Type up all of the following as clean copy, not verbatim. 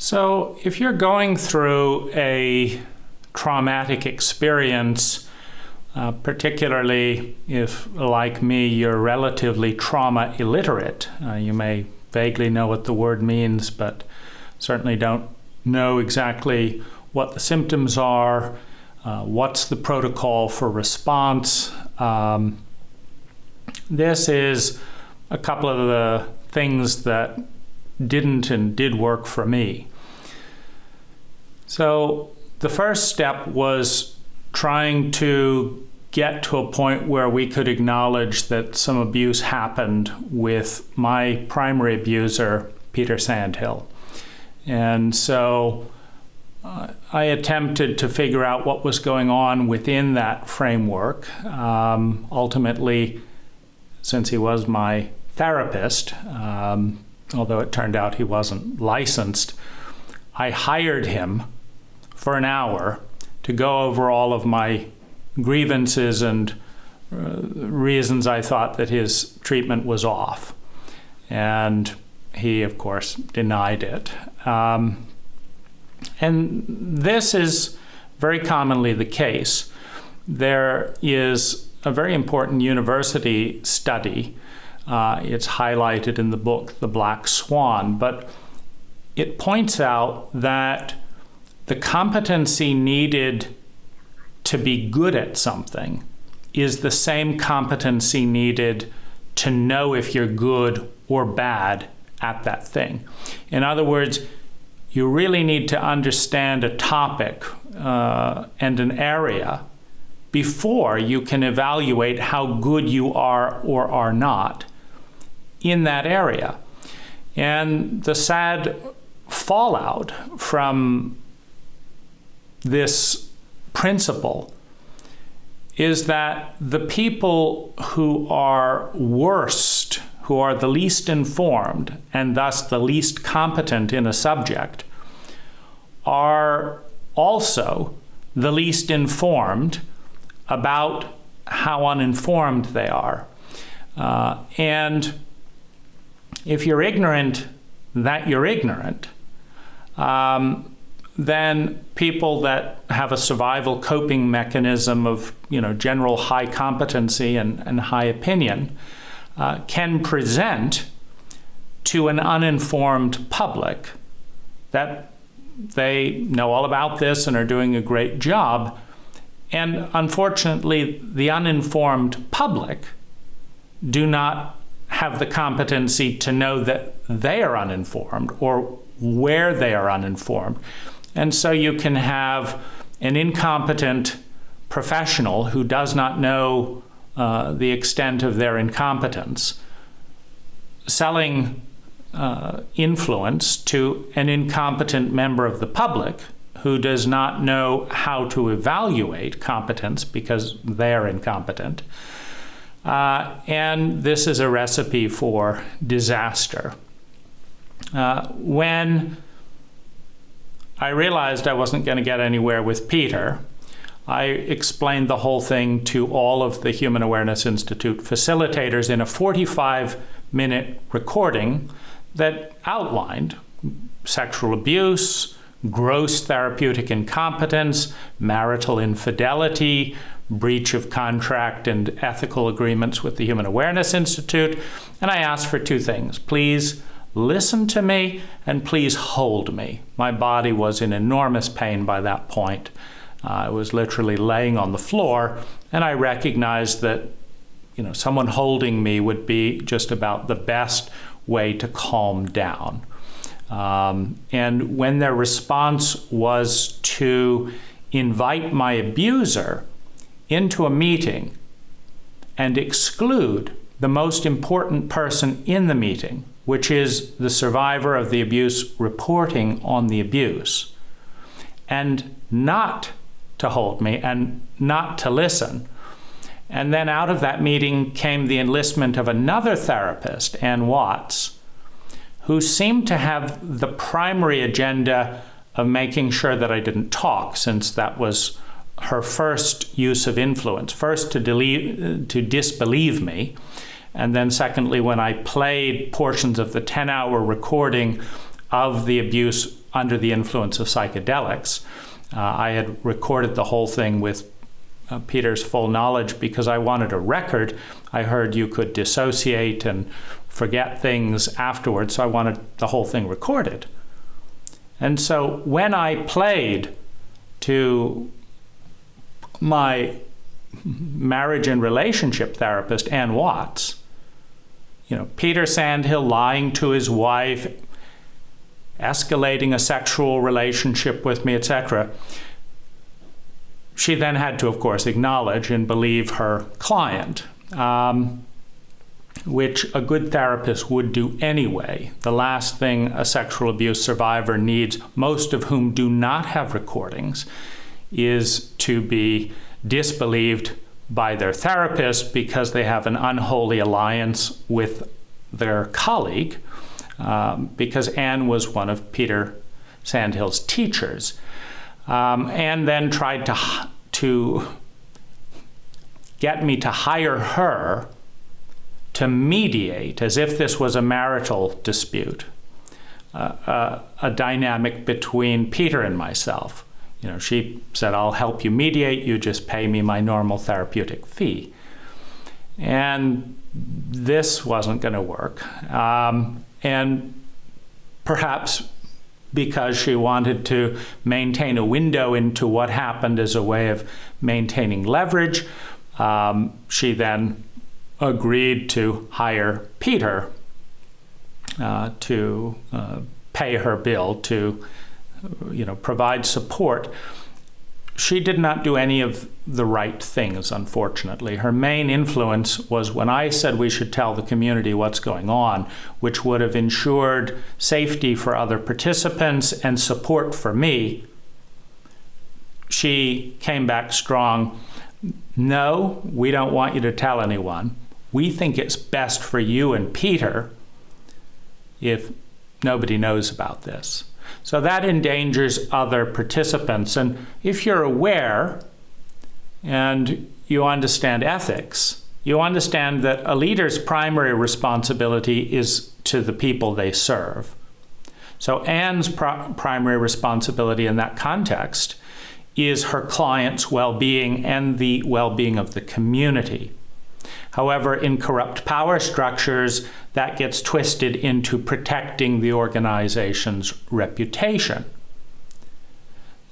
So if you're going through a traumatic experience, particularly if, like me, you're relatively trauma illiterate, you may vaguely know what the word means, but certainly don't know exactly what the symptoms are, what's the protocol for response. This is a couple of the things that didn't and did work for me. So the first step was trying to get to a point where we could acknowledge that some abuse happened with my primary abuser, Peter Sandhill. And so I attempted to figure out what was going on within that framework. Ultimately, since he was my therapist, although it turned out he wasn't licensed, I hired him for an hour to go over all of my grievances and reasons I thought that his treatment was off. And he, of course, denied it. And this is very commonly the case. There is a very important university study. It's highlighted in the book, The Black Swan, but it points out that the competency needed to be good at something is the same competency needed to know if you're good or bad at that thing. In other words, you really need to understand a topic and an area before you can evaluate how good you are or are not in that area. And the sad fallout from this principle is that the people who are worst, who are the least informed and thus the least competent in a subject, are also the least informed about how uninformed they are. And if you're ignorant that you're ignorant, then people that have a survival coping mechanism of general high competency and high opinion can present to an uninformed public that they know all about this and are doing a great job. And unfortunately, the uninformed public do not have the competency to know that they are uninformed or where they are uninformed. And so you can have an incompetent professional who does not know the extent of their incompetence selling influence to an incompetent member of the public who does not know how to evaluate competence because they're incompetent. And this is a recipe for disaster. When I realized I wasn't going to get anywhere with Peter, I explained the whole thing to all of the Human Awareness Institute facilitators in a 45-minute recording that outlined sexual abuse, gross therapeutic incompetence, marital infidelity, breach of contract and ethical agreements with the Human Awareness Institute. And I asked for two things. Please listen to me and please hold me. My body was in enormous pain by that point. I was literally laying on the floor, and I recognized that someone holding me would be just about the best way to calm down. And when their response was to invite my abuser into a meeting and exclude the most important person in the meeting, which is the survivor of the abuse reporting on the abuse, and not to hold me and not to listen. And then out of that meeting came the enlistment of another therapist, Ann Watts, who seemed to have the primary agenda of making sure that I didn't talk, since that was her first use of influence. First, to disbelieve me, and then secondly, when I played portions of the 10-hour recording of the abuse under the influence of psychedelics. I had recorded the whole thing with Peter's full knowledge because I wanted a record. I heard you could dissociate and forget things afterwards, so I wanted the whole thing recorded. And so when I played to my marriage and relationship therapist, Ann Watts, Peter Sandhill lying to his wife, escalating a sexual relationship with me, etc., she then had to, of course, acknowledge and believe her client, which a good therapist would do anyway. The last thing a sexual abuse survivor needs, most of whom do not have recordings, is to be disbelieved by their therapist because they have an unholy alliance with their colleague, because Anne was one of Peter Sandhill's teachers. And then tried to get me to hire her to mediate, as if this was a marital dispute, a dynamic between Peter and myself. She said, "I'll help you mediate, you just pay me my normal therapeutic fee." And this wasn't going to work. And perhaps because she wanted to maintain a window into what happened as a way of maintaining leverage, she then agreed to hire Peter to pay her bill, to provide support. She did not do any of the right things, unfortunately. Her main influence was when I said we should tell the community what's going on, which would have ensured safety for other participants and support for me. She came back strong. "No, we don't want you to tell anyone. We think it's best for you and Peter if nobody knows about this." So that endangers other participants. And if you're aware and you understand ethics, you understand that a leader's primary responsibility is to the people they serve. So Anne's primary responsibility in that context is her client's well-being and the well-being of the community. However, in corrupt power structures, that gets twisted into protecting the organization's reputation.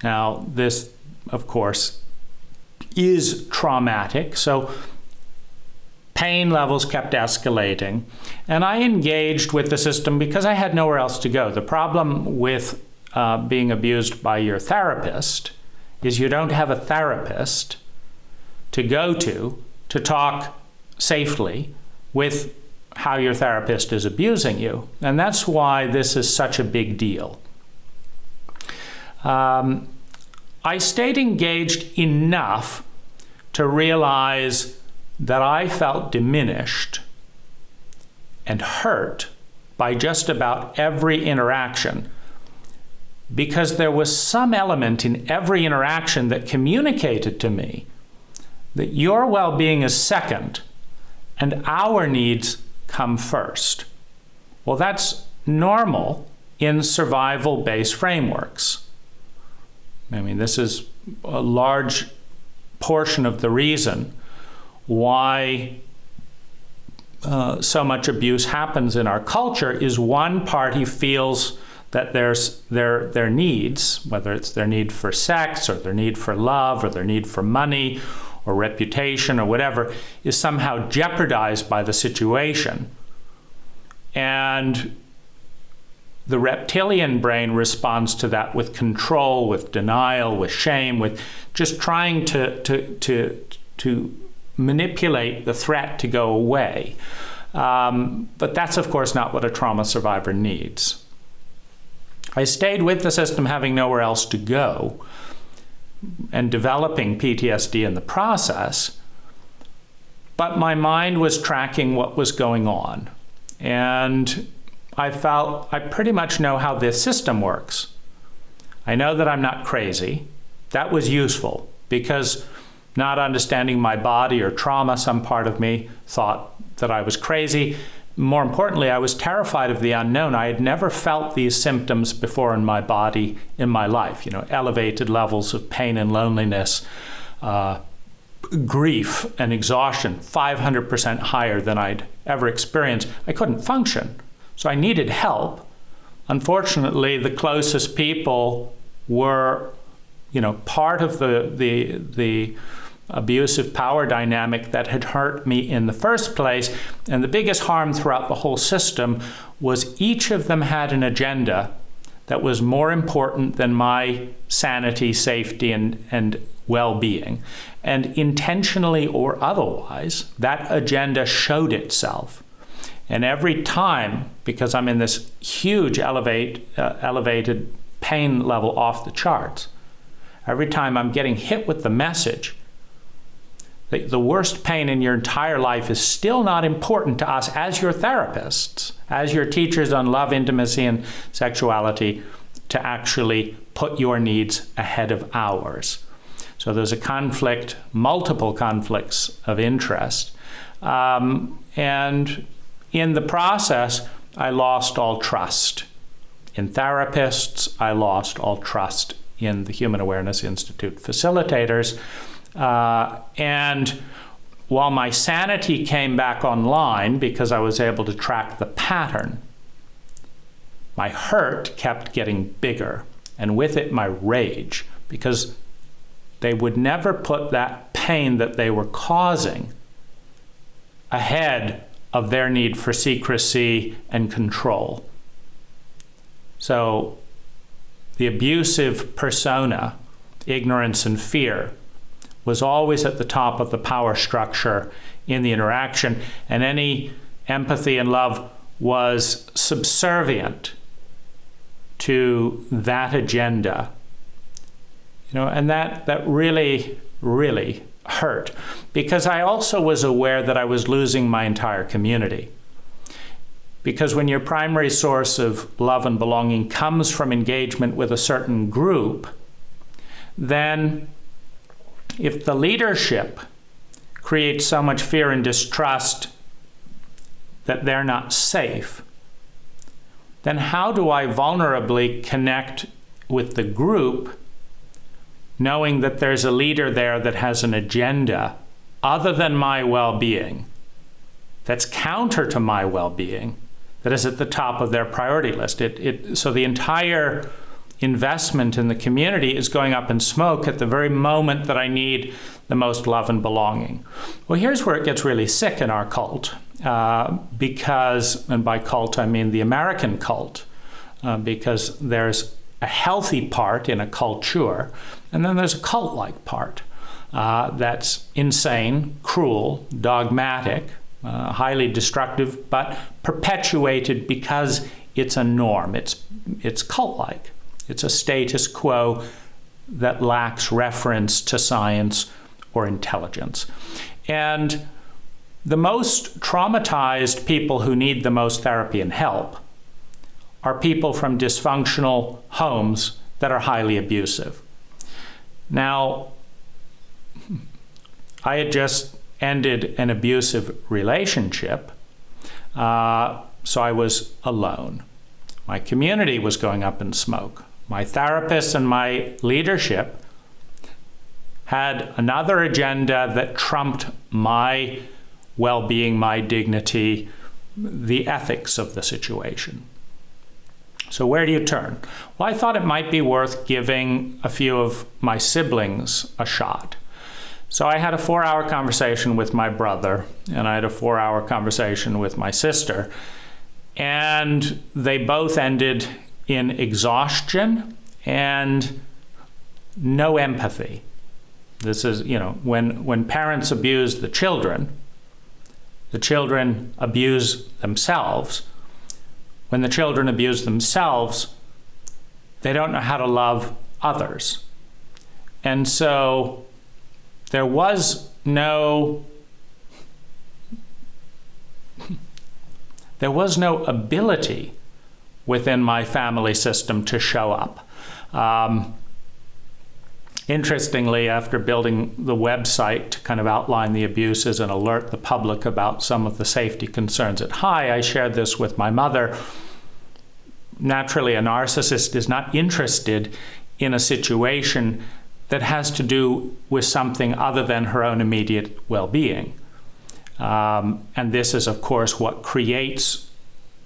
Now, this, of course, is traumatic, so pain levels kept escalating. And I engaged with the system because I had nowhere else to go. The problem with being abused by your therapist is you don't have a therapist to go to talk safely with how your therapist is abusing you. And that's why this is such a big deal. I stayed engaged enough to realize that I felt diminished and hurt by just about every interaction, because there was some element in every interaction that communicated to me that your well-being is second and our needs come first. Well, that's normal in survival-based frameworks. I mean, this is a large portion of the reason why so much abuse happens in our culture is one party feels that their needs, whether it's their need for sex or their need for love or their need for money or reputation or whatever, is somehow jeopardized by the situation. And the reptilian brain responds to that with control, with denial, with shame, with just trying to manipulate the threat to go away. But that's, of course, not what a trauma survivor needs. I stayed with the system having nowhere else to go and developing PTSD in the process, but my mind was tracking what was going on. And I felt I pretty much know how this system works. I know that I'm not crazy. That was useful because not understanding my body or trauma, some part of me thought that I was crazy. more importantly, I was terrified of the unknown. I had never felt these symptoms before in my body, in my life. Elevated levels of pain and loneliness, grief and exhaustion, 500% higher than I'd ever experienced. I couldn't function, so I needed help. Unfortunately, the closest people were, part of the abusive power dynamic that had hurt me in the first place. And the biggest harm throughout the whole system was each of them had an agenda that was more important than my sanity, safety, and well-being. And intentionally or otherwise, that agenda showed itself. And every time, because I'm in this huge elevated pain level off the charts, every time I'm getting hit with the message that the worst pain in your entire life is still not important to us as your therapists, as your teachers on love, intimacy, and sexuality, to actually put your needs ahead of ours. So there's a conflict, multiple conflicts of interest. And in the process, I lost all trust in therapists. I lost all trust in the Human Awareness Institute facilitators. And while my sanity came back online because I was able to track the pattern, my hurt kept getting bigger, and with it my rage, because they would never put that pain that they were causing ahead of their need for secrecy and control. So the abusive persona, ignorance and fear, was always at the top of the power structure in the interaction, and any empathy and love was subservient to that agenda. And that really, really hurt, because I also was aware that I was losing my entire community. Because when your primary source of love and belonging comes from engagement with a certain group, then if the leadership creates so much fear and distrust that they're not safe, then how do I vulnerably connect with the group, knowing that there's a leader there that has an agenda other than my well-being, that's counter to my well-being, that is at the top of their priority list? So the entire investment in the community is going up in smoke at the very moment that I need the most love and belonging. Well, here's where it gets really sick in our cult, because, and by cult I mean the American cult, because there's a healthy part in a culture, and then there's a cult-like part that's insane, cruel, dogmatic, highly destructive, but perpetuated because it's a norm. It's cult-like. It's a status quo that lacks reference to science or intelligence. And the most traumatized people who need the most therapy and help are people from dysfunctional homes that are highly abusive. Now, I had just ended an abusive relationship, so I was alone. My community was going up in smoke. My therapists and my leadership had another agenda that trumped my well-being, my dignity, the ethics of the situation. So where do you turn? Well, I thought it might be worth giving a few of my siblings a shot. So I had a 4-hour conversation with my brother, and I had a 4-hour conversation with my sister, and they both ended in exhaustion and no empathy. This is, when parents abuse the children abuse themselves. When the children abuse themselves, they don't know how to love others. And so there was no ability within my family system to show up. Interestingly, after building the website to kind of outline the abuses and alert the public about some of the safety concerns at High, I shared this with my mother. Naturally, a narcissist is not interested in a situation that has to do with something other than her own immediate well-being. And this is, of course, what creates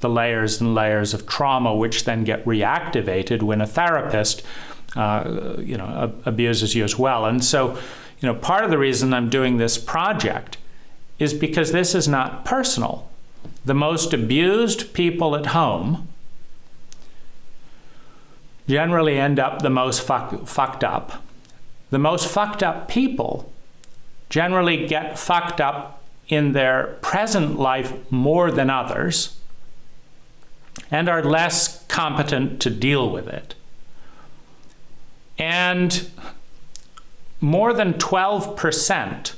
the layers and layers of trauma, which then get reactivated when a therapist abuses you as well. And so, part of the reason I'm doing this project is because this is not personal. The most abused people at home generally end up the most fucked up. The most fucked up people generally get fucked up in their present life more than others and are less competent to deal with it. And more than 12%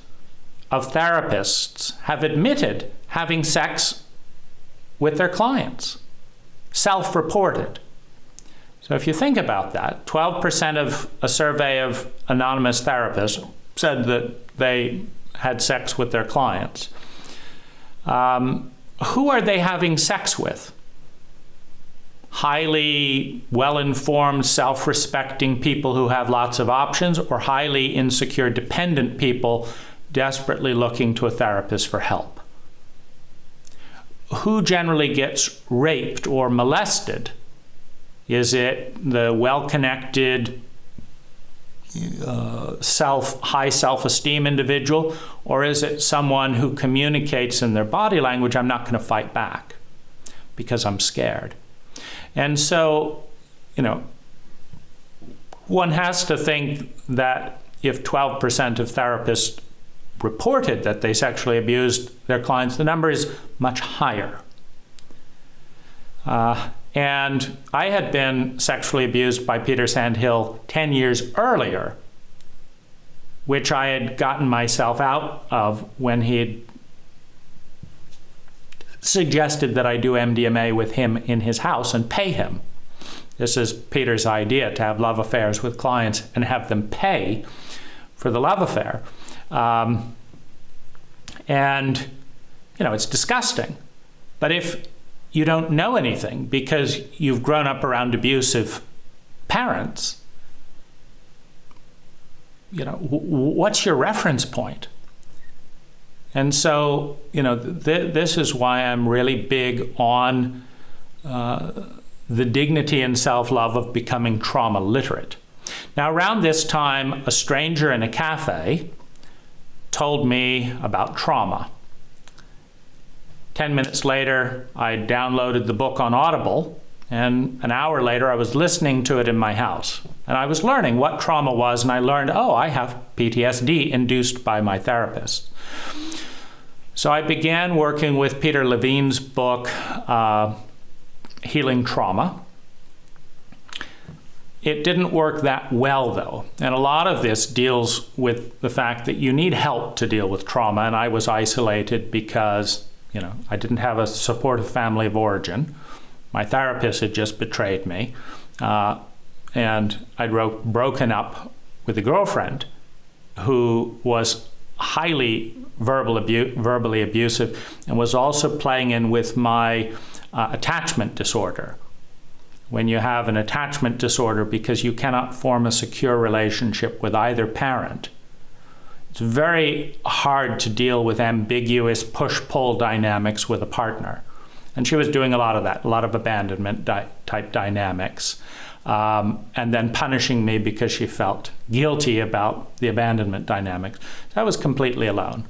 of therapists have admitted having sex with their clients, self-reported. So if you think about that, 12% of a survey of anonymous therapists said that they had sex with their clients. Who are they having sex with? Highly well-informed, self-respecting people who have lots of options, or highly insecure, dependent people desperately looking to a therapist for help? Who generally gets raped or molested? Is it the well-connected, high self-esteem individual, or is it someone who communicates in their body language, I'm not going to fight back because I'm scared? And so, one has to think that if 12% of therapists reported that they sexually abused their clients, the number is much higher. And I had been sexually abused by Peter Sandhill 10 years earlier, which I had gotten myself out of when he had suggested that I do MDMA with him in his house and pay him. This is Peter's idea, to have love affairs with clients and have them pay for the love affair. And, it's disgusting. But if you don't know anything because you've grown up around abusive parents, what's your reference point? And so, this is why I'm really big on the dignity and self-love of becoming trauma literate. Now, around this time, a stranger in a cafe told me about trauma. 10 minutes later, I downloaded the book on Audible, and an hour later, I was listening to it in my house. And I was learning what trauma was, and I learned, I have PTSD induced by my therapist. So I began working with Peter Levine's book, Healing Trauma. It didn't work that well, though. And a lot of this deals with the fact that you need help to deal with trauma, and I was isolated because I didn't have a supportive family of origin. My therapist had just betrayed me. And I'd broken up with a girlfriend who was highly verbally abusive and was also playing in with my attachment disorder. When you have an attachment disorder because you cannot form a secure relationship with either parent, it's very hard to deal with ambiguous push-pull dynamics with a partner. And she was doing a lot of that, a lot of abandonment type dynamics, and then punishing me because she felt guilty about the abandonment dynamics. So I was completely alone.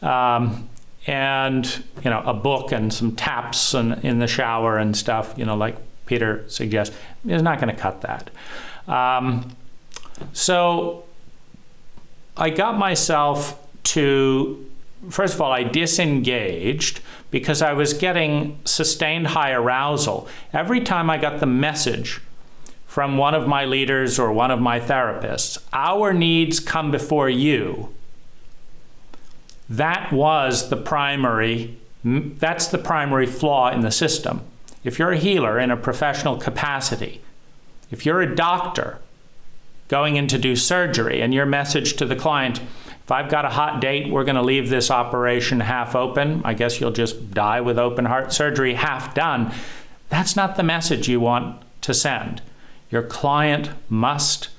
And, a book and some taps in the shower and stuff, like Peter suggests, is not going to cut that. So I got myself to, first of all, I disengaged because I was getting sustained high arousal. Every time I got the message from one of my leaders or one of my therapists, our needs come before you, that's the primary flaw in the system. If you're a healer in a professional capacity, if you're a doctor, going in to do surgery, and your message to the client, if I've got a hot date, we're going to leave this operation half open. I guess you'll just die with open heart surgery half done. That's not the message you want to send. Your client must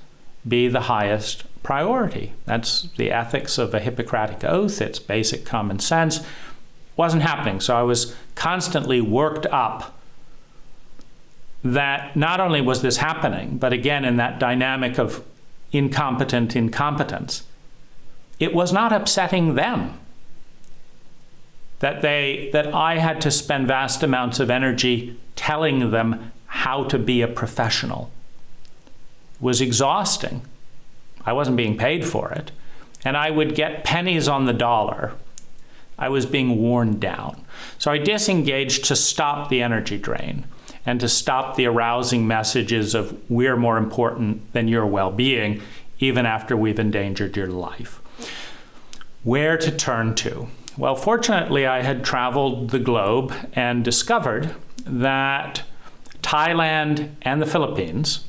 be the highest priority. That's the ethics of a Hippocratic oath. It's basic common sense. Wasn't happening. So I was constantly worked up that not only was this happening, but again, in that dynamic of incompetent incompetence, it was not upsetting them that I had to spend vast amounts of energy telling them how to be a professional. It was exhausting. I wasn't being paid for it, and I would get pennies on the dollar. I was being worn down. So I disengaged to stop the energy drain and to stop the arousing messages of we're more important than your well-being, even after we've endangered your life. Where to turn to? Well, fortunately, I had traveled the globe and discovered that Thailand and the Philippines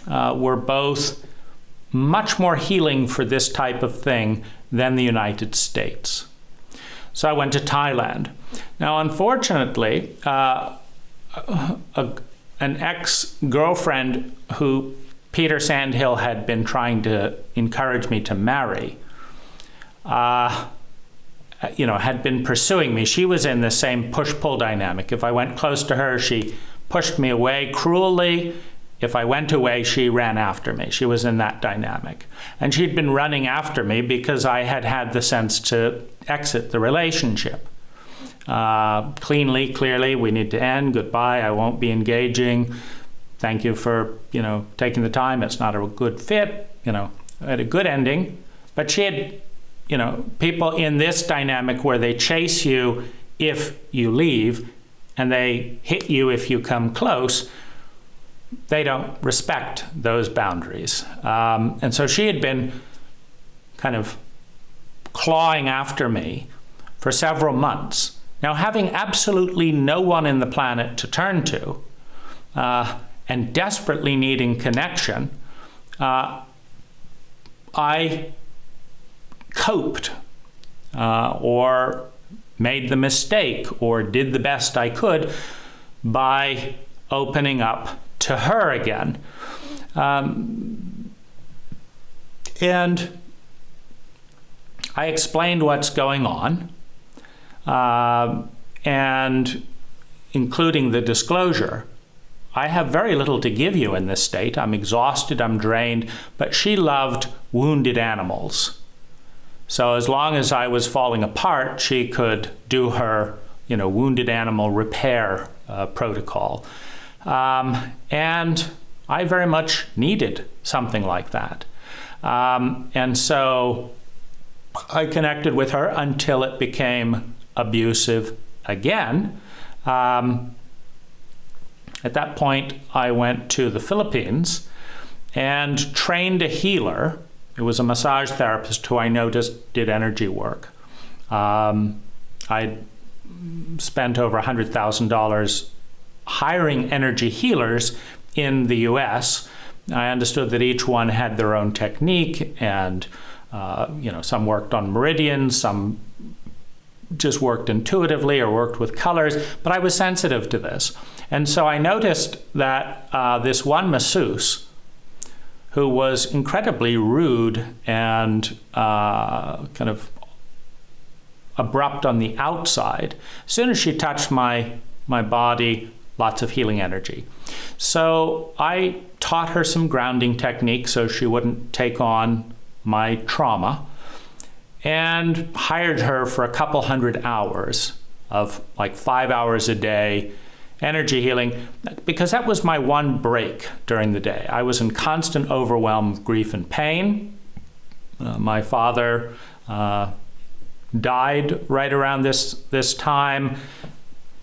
were both much more healing for this type of thing than the United States. So I went to Thailand. Now, unfortunately, an ex-girlfriend who Peter Sandhill had been trying to encourage me to marry, had been pursuing me. She was in the same push-pull dynamic. If I went close to her, she pushed me away cruelly. If I went away, she ran after me. She was in that dynamic. And she'd been running after me because I had had the sense to exit the relationship. Clearly, we need to end. Goodbye, I won't be engaging. Thank you for, taking the time. It's not a good fit. I had a good ending. But she had, people in this dynamic where they chase you if you leave and they hit you if you come close. They don't respect those boundaries. And so she had been kind of clawing after me for several months. Now, having absolutely no one in the planet to turn to and desperately needing connection, I coped or made the mistake or did the best I could by opening up to her again. And I explained what's going on, and including the disclosure. I have very little to give you in this state. I'm exhausted, I'm drained, but she loved wounded animals. So as long as I was falling apart, she could do her, wounded animal repair protocol. And I very much needed something like that. And so I connected with her until it became abusive again. At that point, I went to the Philippines and trained a healer. It was a massage therapist who I noticed did energy work. I spent over $100,000 hiring energy healers in the US. I understood that each one had their own technique, and some worked on meridians, some just worked intuitively or worked with colors, but I was sensitive to this. And so I noticed that this one masseuse, who was incredibly rude and kind of abrupt on the outside, as soon as she touched my body, lots of healing energy. So I taught her some grounding techniques so she wouldn't take on my trauma, and hired her for a couple hundred hours of like 5 hours a day energy healing, because that was my one break during the day. I was in constant overwhelm of grief and pain. My father died right around this time.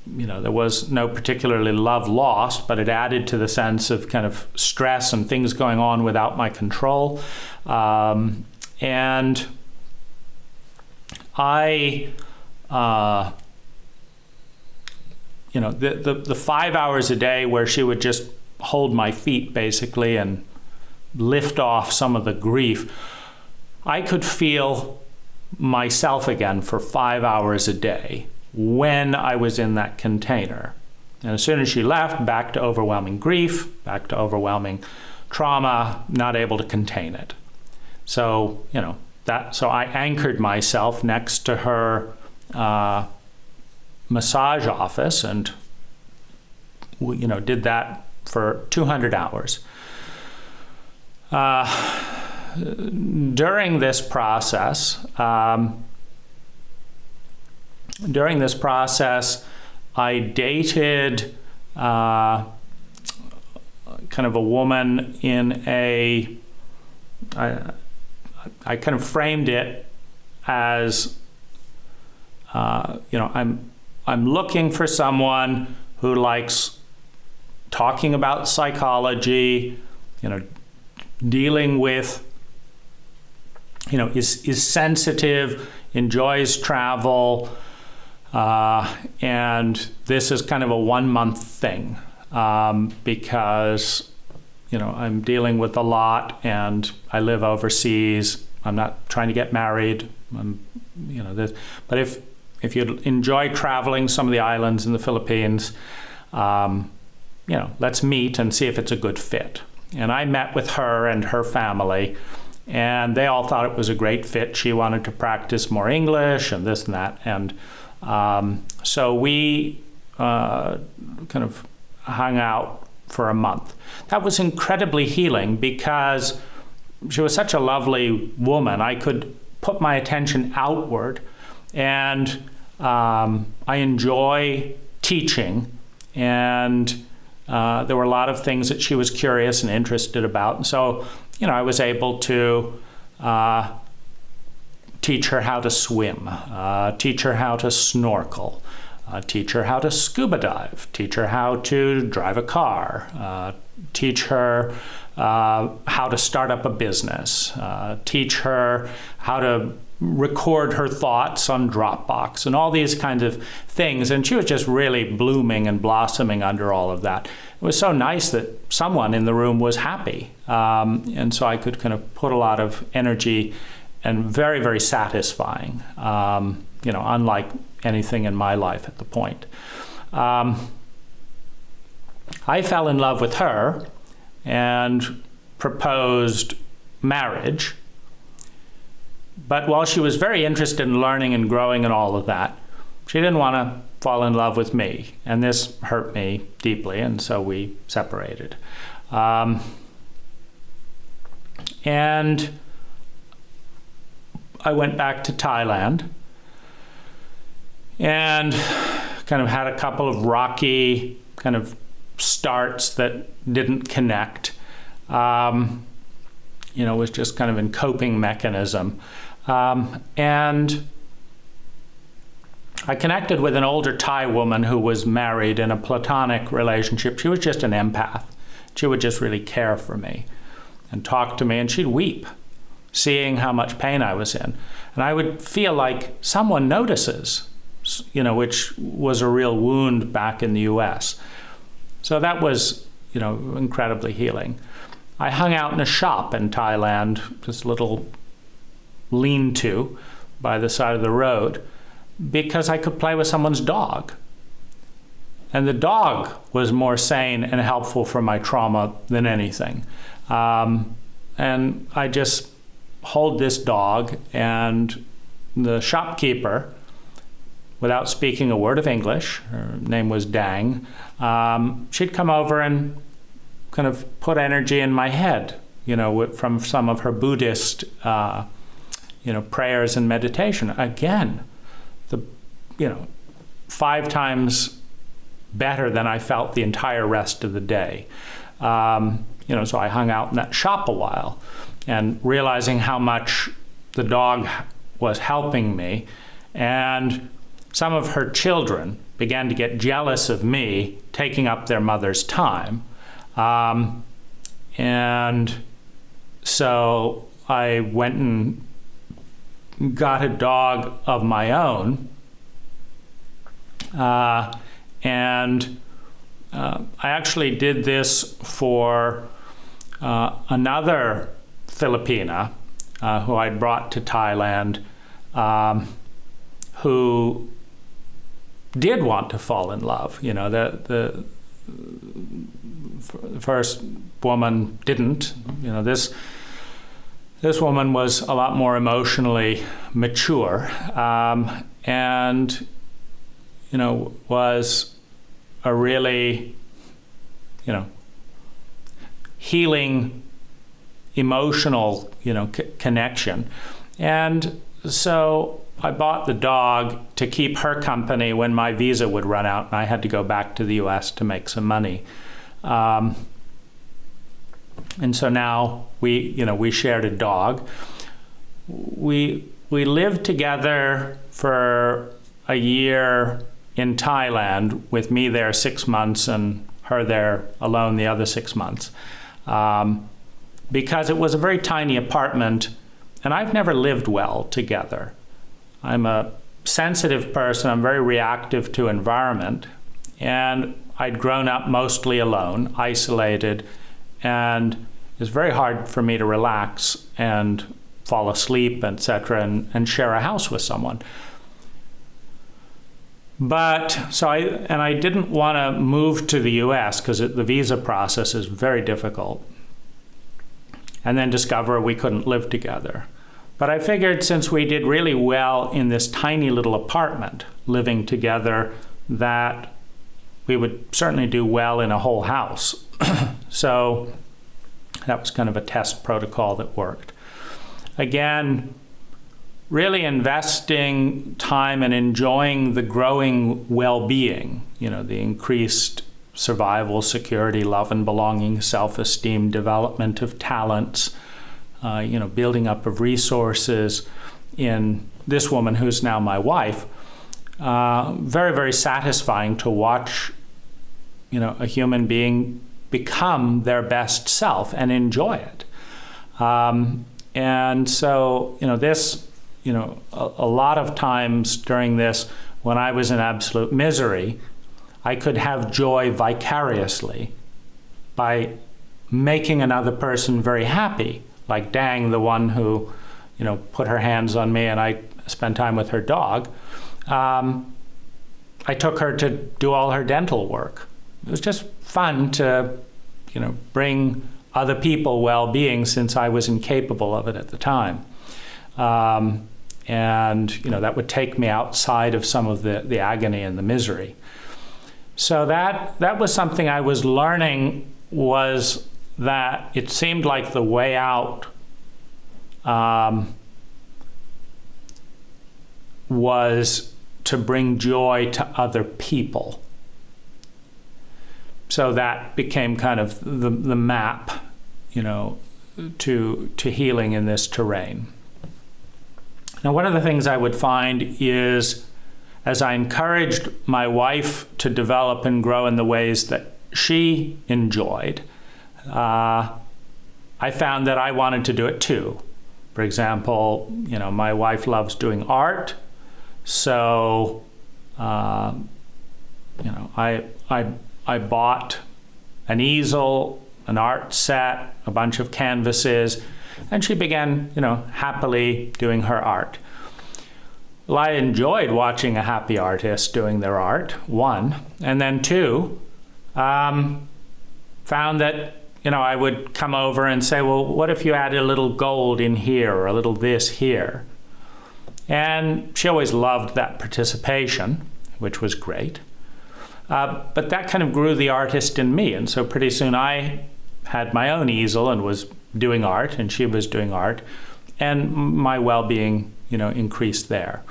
There was no particularly love lost, but it added to the sense of kind of stress and things going on without my control. And I, the 5 hours a day where she would just hold my feet basically and lift off some of the grief, I could feel myself again for 5 hours a day when I was in that container. And as soon as she left, back to overwhelming grief, back to overwhelming trauma, not able to contain it. So, so I anchored myself next to her massage office and, did that for 200 hours. During this process, I dated kind of a woman in I kind of framed it as, I'm looking for someone who likes talking about psychology, dealing with, is sensitive, enjoys travel, and this is kind of a 1 month thing, because, I'm dealing with a lot and I live overseas. I'm not trying to get married. But if you enjoy traveling some of the islands in the Philippines, let's meet and see if it's a good fit. And I met with her and her family, and they all thought it was a great fit. She wanted to practice more English and this and that. And so we kind of hung out for a month. That was incredibly healing because she was such a lovely woman. I could put my attention outward, and I enjoy teaching, and there were a lot of things that she was curious and interested about. And so, I was able to teach her how to swim, teach her how to snorkel, teach her how to scuba dive, teach her how to drive a car, teach her how to start up a business, teach her how to record her thoughts on Dropbox and all these kinds of things. And she was just really blooming and blossoming under all of that. It was so nice that someone in the room was happy. And so I could kind of put a lot of energy, and very, very satisfying, unlike anything in my life at the point. I fell in love with her and proposed marriage. But while she was very interested in learning and growing and all of that, she didn't want to fall in love with me. And this hurt me deeply, and so we separated. And I went back to Thailand and kind of had a couple of rocky kind of starts that didn't connect. Was just kind of in coping mechanism. And I connected with an older Thai woman who was married in a platonic relationship. She was just an empath. She would just really care for me and talk to me, and she'd weep, seeing how much pain I was in. And I would feel like someone notices, which was a real wound back in the US. So that was, incredibly healing. I hung out in a shop in Thailand, this little lean-to by the side of the road, because I could play with someone's dog. And the dog was more sane and helpful for my trauma than anything. And I just hold this dog, and the shopkeeper, without speaking a word of English, her name was Dang, she'd come over and kind of put energy in my head, from some of her Buddhist, prayers and meditation. Again, 5 times better than I felt the entire rest of the day. So I hung out in that shop a while, and realizing how much the dog was helping me, and some of her children began to get jealous of me taking up their mother's time. And so I went and got a dog of my own. And I actually did this for another Filipina who I'd brought to Thailand, who did want to fall in love. You know, the first woman didn't. You know, this woman was a lot more emotionally mature, and you know, was a really, you know, healing emotional, you know, connection. And so I bought the dog to keep her company when my visa would run out and I had to go back to the US to make some money. And so now we shared a dog. We lived together for a year in Thailand, with me there 6 months and her there alone the other 6 months. Because it was a very tiny apartment, and I've never lived well together. I'm a sensitive person, I'm very reactive to environment, and I'd grown up mostly alone, isolated, and it was very hard for me to relax and fall asleep, etc., and share a house with someone. But so I didn't want to move to the US because the visa process is very difficult, and then discover we couldn't live together. But I figured since we did really well in this tiny little apartment living together, that we would certainly do well in a whole house. So that was kind of a test protocol that worked. Again, really investing time and enjoying the growing well-being, you know, the increased survival, security, love and belonging, self-esteem, development of talents, you know, building up of resources in this woman who's now my wife. Very, very satisfying to watch, you know, a human being become their best self and enjoy it. And so, you know, this, you know, a lot of times during this, when I was in absolute misery, I could have joy vicariously by making another person very happy, like Dang, the one who, you know, put her hands on me and I spent time with her dog. I took her to do all her dental work. It was just fun to, you know, bring other people well-being since I was incapable of it at the time. And, you know, that would take me outside of some of the agony and the misery. So that was something I was learning, was that it seemed like the way out was to bring joy to other people. So that became kind of the map, you know, to healing in this terrain. Now, one of the things I would find is, as I encouraged my wife to develop and grow in the ways that she enjoyed, I found that I wanted to do it too. For example, you know, my wife loves doing art, so you know, I bought an easel, an art set, a bunch of canvases, and she began, you know, happily doing her art. Well, I enjoyed watching a happy artist doing their art, one, and then two, found that, you know, I would come over and say, well, what if you added a little gold in here or a little this here? And she always loved that participation, which was great. But that kind of grew the artist in me, and so pretty soon I had my own easel and was doing art, and she was doing art, and my well-being, you know, increased there.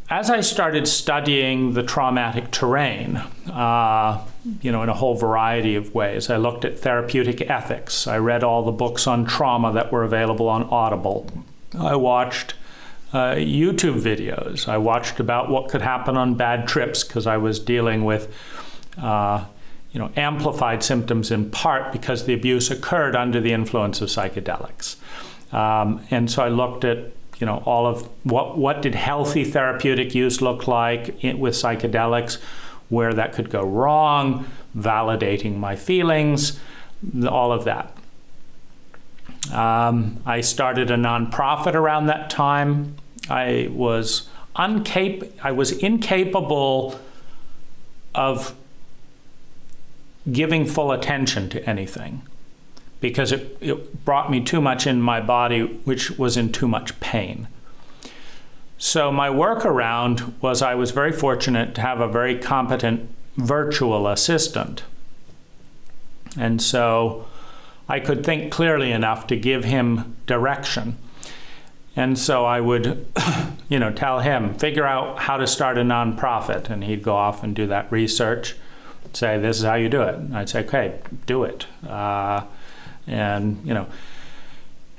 As I started studying the traumatic terrain, you know, in a whole variety of ways, I looked at therapeutic ethics. I read all the books on trauma that were available on Audible. I watched YouTube videos. I watched about what could happen on bad trips, because I was dealing with you know, amplified symptoms in part because the abuse occurred under the influence of psychedelics. And so I looked at, you know, all of what did healthy therapeutic use look like with psychedelics, where that could go wrong, validating my feelings, all of that. I started a nonprofit around that time. I was incapable of giving full attention to anything because it brought me too much in my body, which was in too much pain. So my workaround was I was very fortunate to have a very competent virtual assistant. And so I could think clearly enough to give him direction. And so I would, tell him, figure out how to start a nonprofit. And he'd go off and do that research, say, this is how you do it. And I'd say, okay, do it. And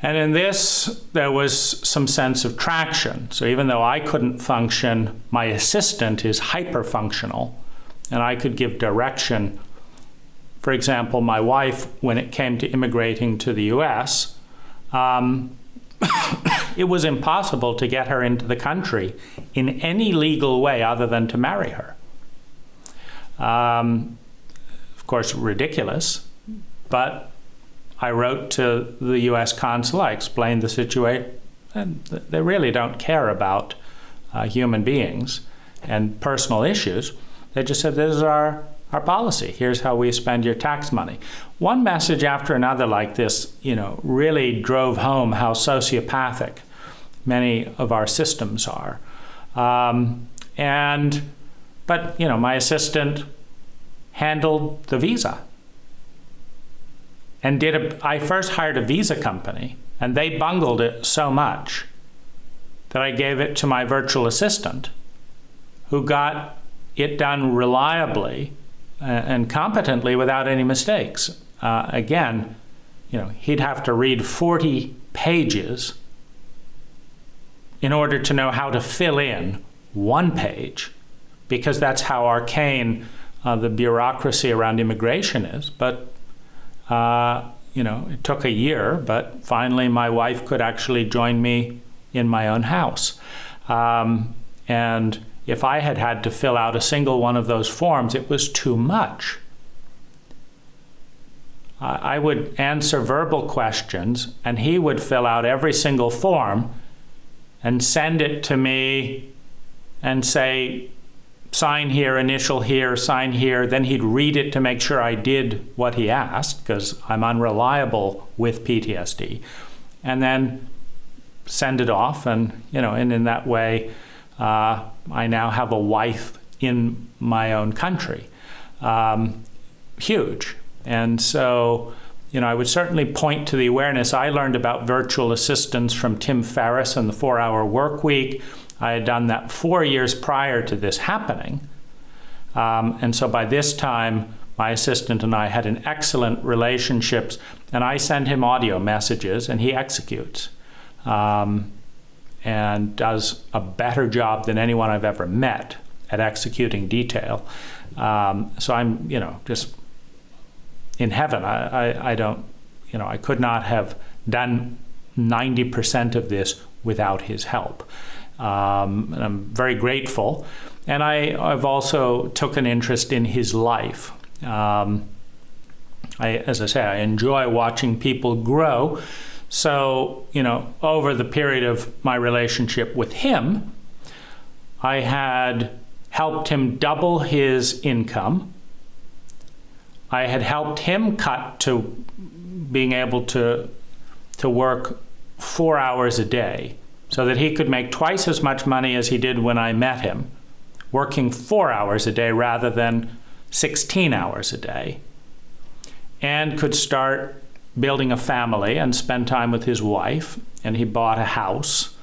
in this, there was some sense of traction. So even though I couldn't function, my assistant is hyper-functional, and I could give direction. For example, my wife, when it came to immigrating to the US, it was impossible to get her into the country in any legal way other than to marry her. Of course, ridiculous, but I wrote to the US consul, I explained the situation, and they really don't care about human beings and personal issues. They just said, this is our policy. Here's how we spend your tax money. One message after another like this, really drove home how sociopathic many of our systems are. But my assistant handled the visa. And I first hired a visa company, and they bungled it so much that I gave it to my virtual assistant, who got it done reliably and competently without any mistakes. Again, he'd have to read 40 pages in order to know how to fill in one page, because that's how arcane the bureaucracy around immigration is. But it took a year, but finally my wife could actually join me in my own house. And if I had had to fill out a single one of those forms, it was too much. I would answer verbal questions, and he would fill out every single form and send it to me and say, sign here, initial here, sign here. Then he'd read it to make sure I did what he asked, because I'm unreliable with PTSD, and then send it off. And in that way, I now have a wife in my own country. Huge. And so, I would certainly point to the awareness. I learned about virtual assistants from Tim Ferriss and the 4-Hour Work Week. I had done that 4 years prior to this happening. And so by this time, my assistant and I had an excellent relationship, and I send him audio messages and he executes. And does a better job than anyone I've ever met at executing detail. So I'm, just in heaven. I don't, I could not have done 90% of this without his help. And I'm very grateful. And I've also took an interest in his life. As I say, I enjoy watching people grow. So, over the period of my relationship with him, I had helped him double his income. I had helped him cut to being able to work 4 hours a day so that he could make twice as much money as he did when I met him, working 4 hours a day rather than 16 hours a day, and could start building a family and spend time with his wife. And he bought a house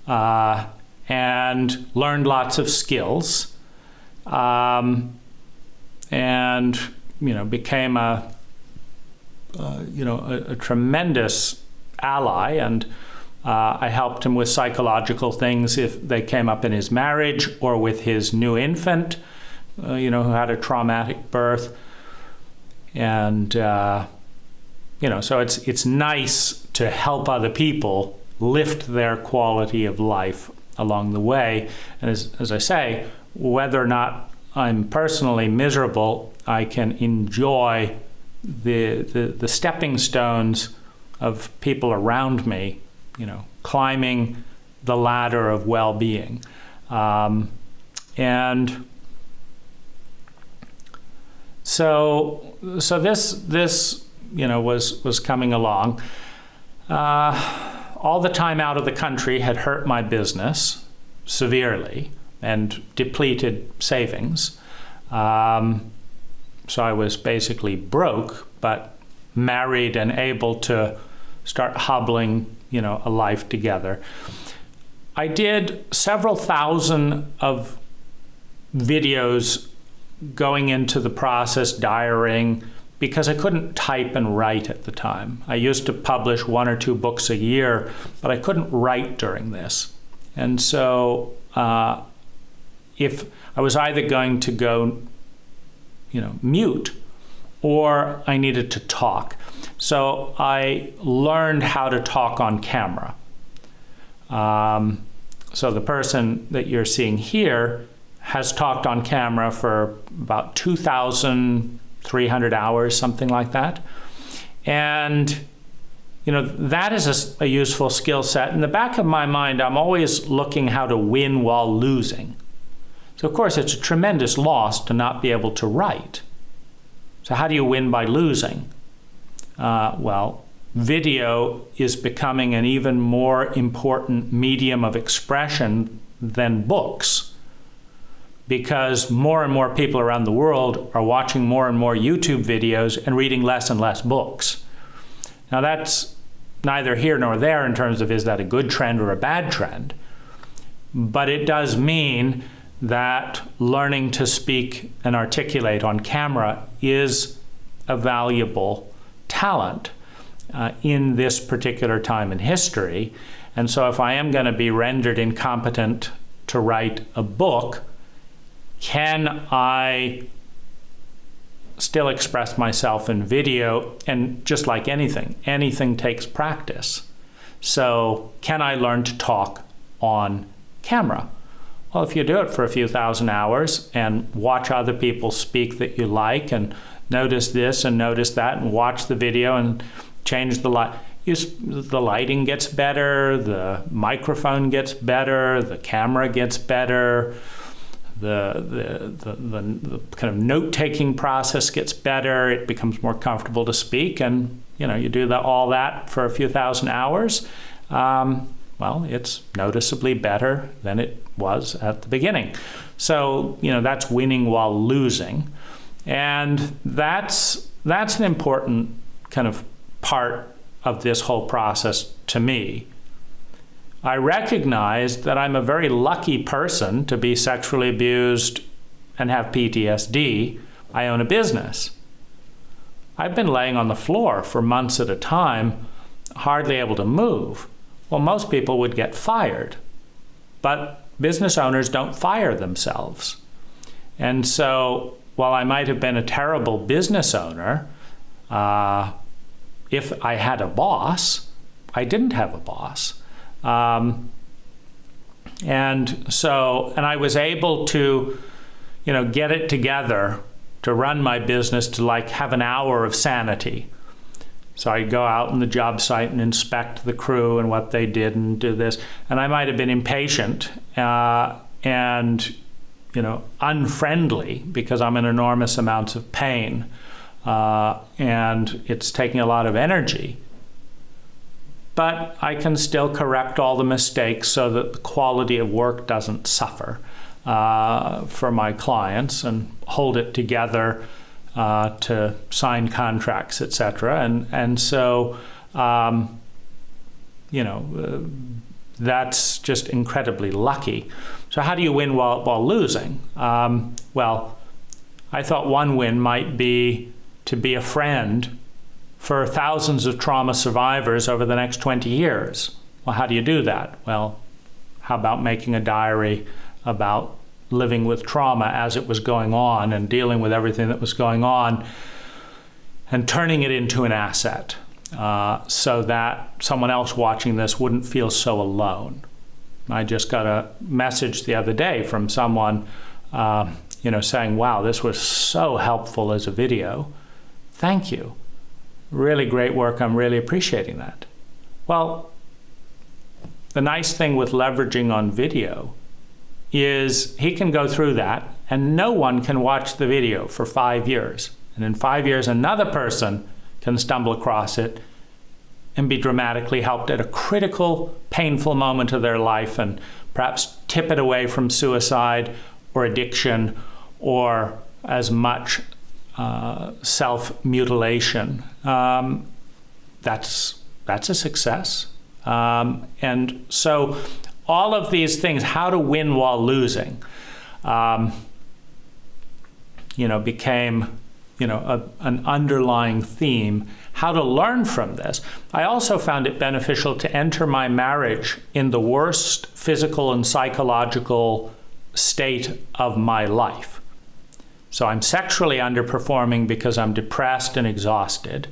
and learned lots of skills, and became a tremendous ally. And I helped him with psychological things if they came up in his marriage or with his new infant, who had a traumatic birth. And so it's nice to help other people lift their quality of life along the way. And as I say, whether or not I'm personally miserable, I can enjoy the stepping stones of people around me, you know, climbing the ladder of well-being. And so this you know, was coming along. All the time out of the country had hurt my business severely and depleted savings. So I was basically broke, but married and able to start hobbling, you know, a life together. I did several thousand of videos going into the process, diarying, because I couldn't type and write at the time. I used to publish 1 or 2 books a year, but I couldn't write during this. And so if I was either going to go, you know, mute, or I needed to talk. So I learned how to talk on camera. So the person that you're seeing here has talked on camera for about 2,300 hours, something like that. And, you know, that is a useful skill set. In the back of my mind, I'm always looking how to win while losing. So of course, it's a tremendous loss to not be able to write. So how do you win by losing? Well, video is becoming an even more important medium of expression than books, because more and more people around the world are watching more and more YouTube videos and reading less and less books. Now that's neither here nor there in terms of is that a good trend or a bad trend, but it does mean that learning to speak and articulate on camera is a valuable talent in this particular time in history. And so if I am going to be rendered incompetent to write a book, can I still express myself in video? And just like anything takes practice. So can I learn to talk on camera? Well, if you do it for a few thousand hours and watch other people speak that you like and notice this and notice that and watch the video and change the light, the lighting gets better, the microphone gets better, the camera gets better, the kind of note-taking process gets better, it becomes more comfortable to speak, and you know, you do all that for a few thousand hours, well, it's noticeably better than it was at the beginning. So, you know, that's winning while losing. And that's an important kind of part of this whole process to me. I recognize that I'm a very lucky person to be sexually abused and have PTSD. I own a business. I've been laying on the floor for months at a time, hardly able to move. Well, most people would get fired, but business owners don't fire themselves. And so while I might have been a terrible business owner, if I had a boss, I didn't have a boss. And I was able to, you know, get it together to run my business, to like have an hour of sanity. So I'd go out on the job site and inspect the crew and what they did and do this. And I might have been impatient and, you know, unfriendly because I'm in enormous amounts of pain. And it's taking a lot of energy. But I can still correct all the mistakes so that the quality of work doesn't suffer for my clients, and hold it together to sign contracts, etc. And so, you know, that's just incredibly lucky. So how do you win while losing? Well, I thought one win might be to be a friend for thousands of trauma survivors over the next 20 years. Well, how do you do that? Well, how about making a diary about living with trauma as it was going on and dealing with everything that was going on and turning it into an asset so that someone else watching this wouldn't feel so alone. I just got a message the other day from someone you know, saying, wow, this was so helpful as a video. thank you. Really great work. I'm really appreciating that. Well, the nice thing with leveraging on video is he can go through that and no one can watch the video for 5 years. And in 5 years, another person can stumble across it and be dramatically helped at a critical, painful moment of their life and perhaps tip it away from suicide or addiction or as much self-mutilation. That's a success. And so all of these things, how to win while losing, became, an underlying theme. How to learn from this. I also found it beneficial to enter my marriage in the worst physical and psychological state of my life. So I'm sexually underperforming because I'm depressed and exhausted.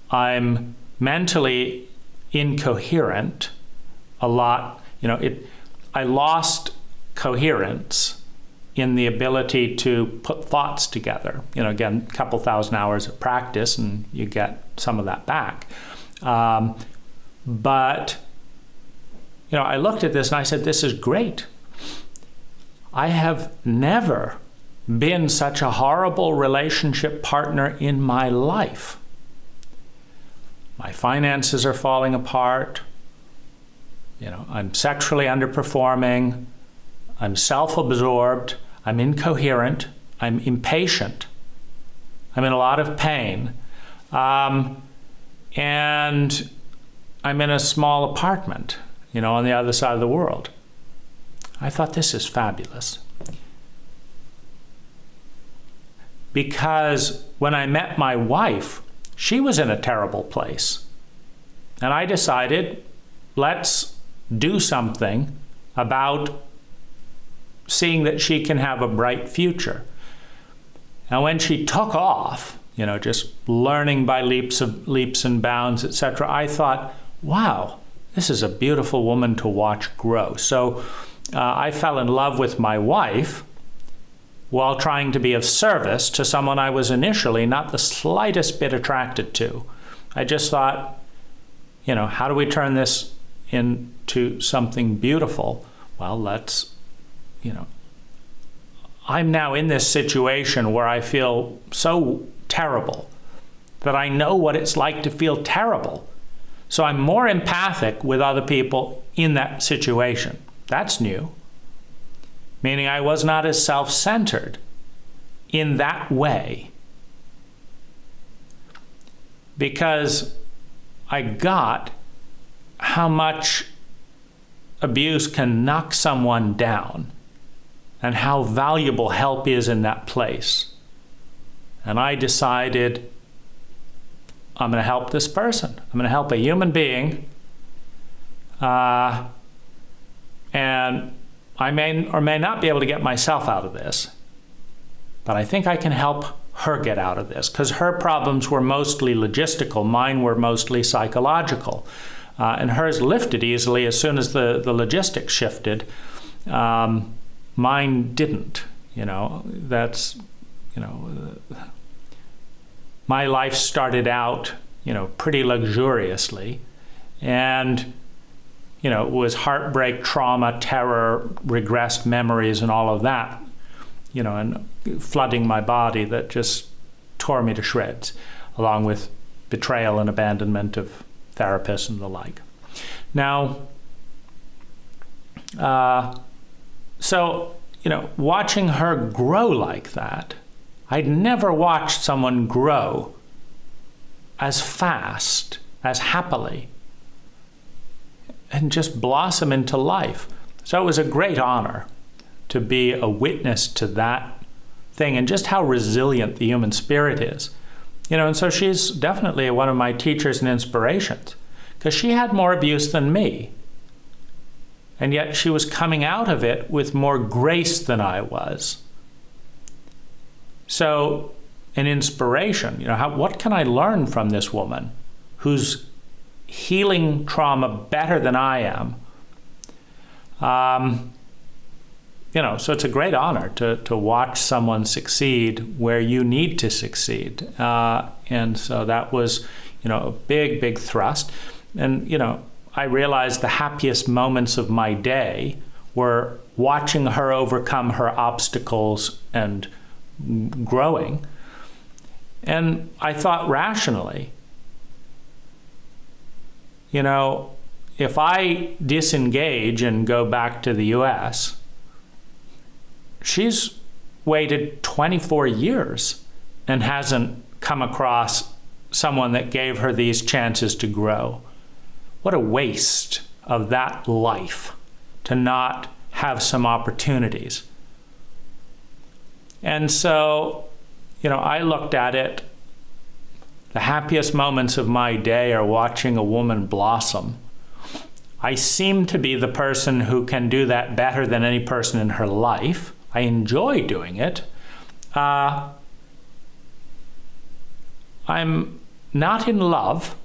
I'm mentally incoherent a lot. I lost coherence in the ability to put thoughts together. Again, a couple thousand hours of practice and you get some of that back. But I looked at this and I said, this is great. I have never been such a horrible relationship partner in my life. My finances are falling apart. I'm sexually underperforming. I'm self-absorbed. I'm incoherent. I'm impatient. I'm in a lot of pain. And I'm in a small apartment, on the other side of the world. I thought, this is fabulous. Because when I met my wife, she was in a terrible place. And I decided, let's do something about seeing that she can have a bright future. And when she took off, just learning by leaps and bounds, etc., I thought, wow, this is a beautiful woman to watch grow. So I fell in love with my wife while trying to be of service to someone I was initially not the slightest bit attracted to. I just thought, how do we turn this into something beautiful? Well, I'm now in this situation where I feel so terrible that I know what it's like to feel terrible. So I'm more empathic with other people in that situation. That's new. Meaning I was not as self-centered in that way. Because I got how much abuse can knock someone down and how valuable help is in that place. And I decided, I'm going to help this person. I'm going to help a human being. And I may or may not be able to get myself out of this, but I think I can help her get out of this, because her problems were mostly logistical. Mine were mostly psychological. And hers lifted easily as soon as the logistics shifted. Mine didn't. My life started out, pretty luxuriously. And it was heartbreak, trauma, terror, regressed memories, and all of that, and flooding my body that just tore me to shreds, along with betrayal and abandonment of therapists and the like. Now, watching her grow like that, I'd never watched someone grow as fast, as happily, and just blossom into life. So it was a great honor to be a witness to that thing and just how resilient the human spirit is. And so she's definitely one of my teachers and inspirations, because she had more abuse than me. And yet she was coming out of it with more grace than I was. So an inspiration, what can I learn from this woman who's healing trauma better than I am? so it's a great honor to watch someone succeed where you need to succeed. And so that was, a big, big thrust. And, I realized the happiest moments of my day were watching her overcome her obstacles and growing. And I thought rationally, if I disengage and go back to the US, she's waited 24 years and hasn't come across someone that gave her these chances to grow. What a waste of that life to not have some opportunities. And so, I looked at it. The happiest moments of my day are watching a woman blossom. I seem to be the person who can do that better than any person in her life. I enjoy doing it. I'm not in love,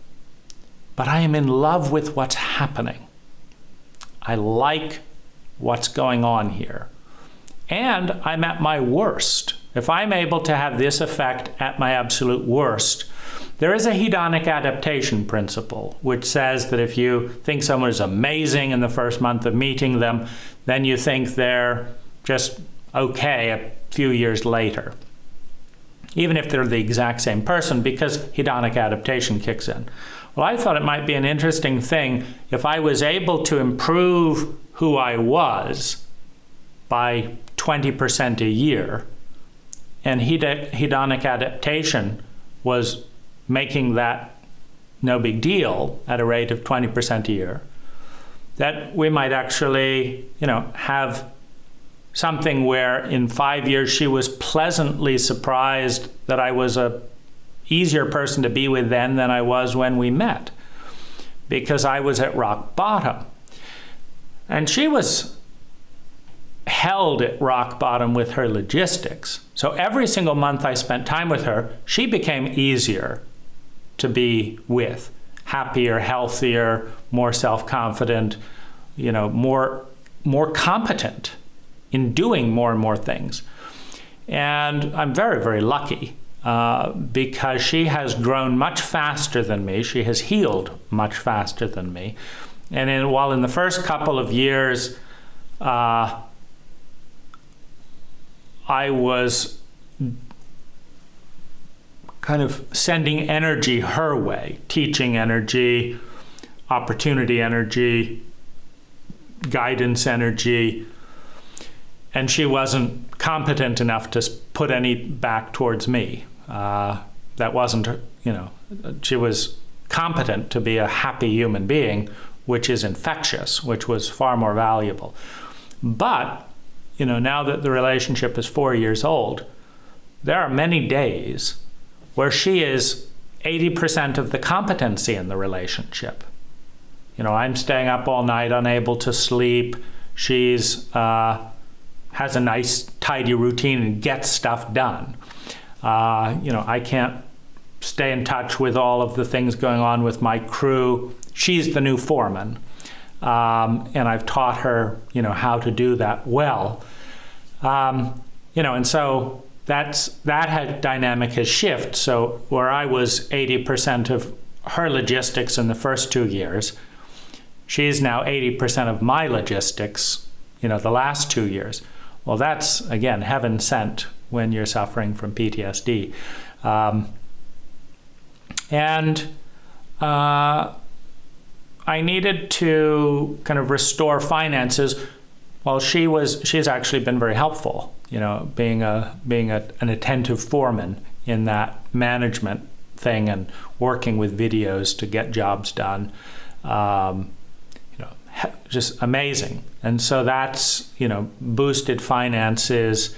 but I am in love with what's happening. I like what's going on here. And I'm at my worst. If I'm able to have this effect at my absolute worst, there is a hedonic adaptation principle, which says that if you think someone is amazing in the first month of meeting them, then you think they're just okay a few years later, even if they're the exact same person, because hedonic adaptation kicks in. Well, I thought it might be an interesting thing if I was able to improve who I was by 20% a year, and hedonic adaptation was making that no big deal at a rate of 20% a year, that we might actually, have something where in 5 years she was pleasantly surprised that I was a easier person to be with then than I was when we met, because I was at rock bottom. And she was held at rock bottom with her logistics. So every single month I spent time with her, she became easier to be with, happier, healthier, more self-confident, more competent in doing more and more things. And I'm very, very lucky because she has grown much faster than me. She has healed much faster than me. And while in the first couple of years, I was kind of sending energy her way, teaching energy, opportunity energy, guidance energy, and she wasn't competent enough to put any back towards me. That wasn't her, she was competent to be a happy human being, which is infectious, which was far more valuable. But, now that the relationship is 4 years old, there are many days where she is 80% of the competency in the relationship. I'm staying up all night, unable to sleep. She's has a nice, tidy routine and gets stuff done. I can't stay in touch with all of the things going on with my crew. She's the new foreman. And I've taught her, how to do that well. And so that dynamic has shifted. So where I was 80% of her logistics in the first 2 years, she's now 80% of my logistics, the last 2 years. Well, that's, again, heaven sent when you're suffering from PTSD. I needed to kind of restore finances. Well, she's actually been very helpful, being an attentive foreman in that management thing and working with videos to get jobs done. Just amazing. And so that's, boosted finances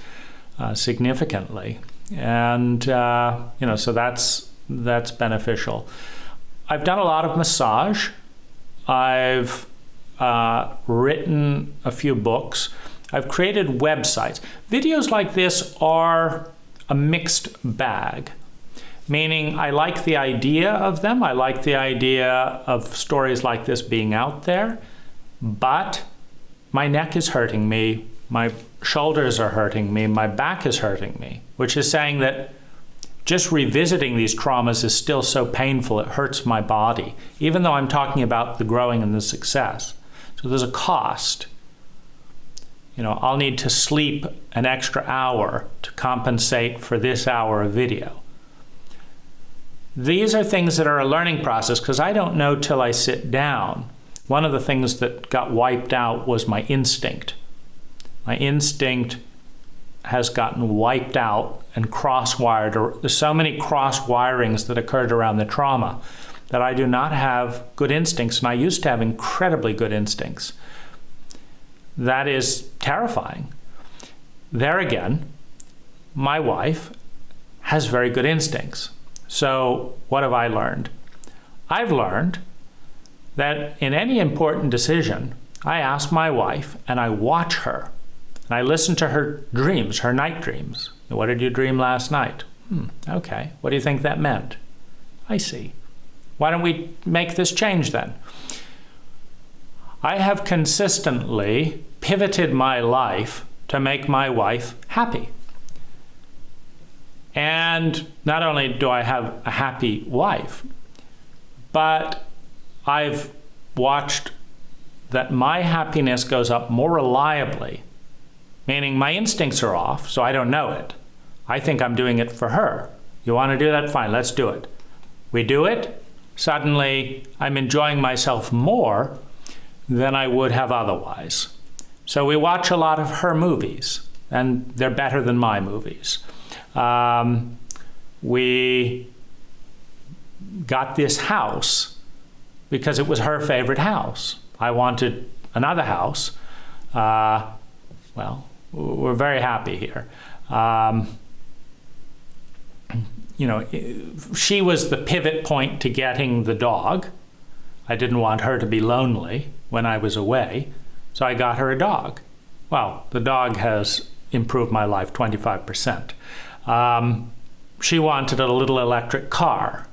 significantly. And, so that's beneficial. I've done a lot of massage. I've written a few books. I've created websites. Videos like this are a mixed bag, meaning I like the idea of them. I like the idea of stories like this being out there, but my neck is hurting me. my shoulders are hurting me, my back is hurting me, which is saying that just revisiting these traumas is still so painful, it hurts my body, even though I'm talking about the growing and the success. So there's a cost. I'll need to sleep an extra hour to compensate for this hour of video. These are things that are a learning process because I don't know till I sit down. One of the things that got wiped out was my instinct. My instinct has gotten wiped out and cross-wired. There's so many cross-wirings that occurred around the trauma that I do not have good instincts, and I used to have incredibly good instincts. That is terrifying. There again, my wife has very good instincts. So what have I learned? I've learned that in any important decision, I ask my wife and I watch her. And I listen to her dreams, her night dreams. What did you dream last night? Okay. What do you think that meant? I see. Why don't we make this change then? I have consistently pivoted my life to make my wife happy. And not only do I have a happy wife, but I've watched that my happiness goes up more reliably, meaning my instincts are off, so I don't know it. I think I'm doing it for her. You want to do that? Fine, let's do it. We do it. Suddenly, I'm enjoying myself more than I would have otherwise. So we watch a lot of her movies, and they're better than my movies. We got this house because it was her favorite house. I wanted another house. Well, we're very happy here. She was the pivot point to getting the dog. I didn't want her to be lonely when I was away, so I got her a dog. Well, the dog has improved my life 25%. She wanted a little electric car,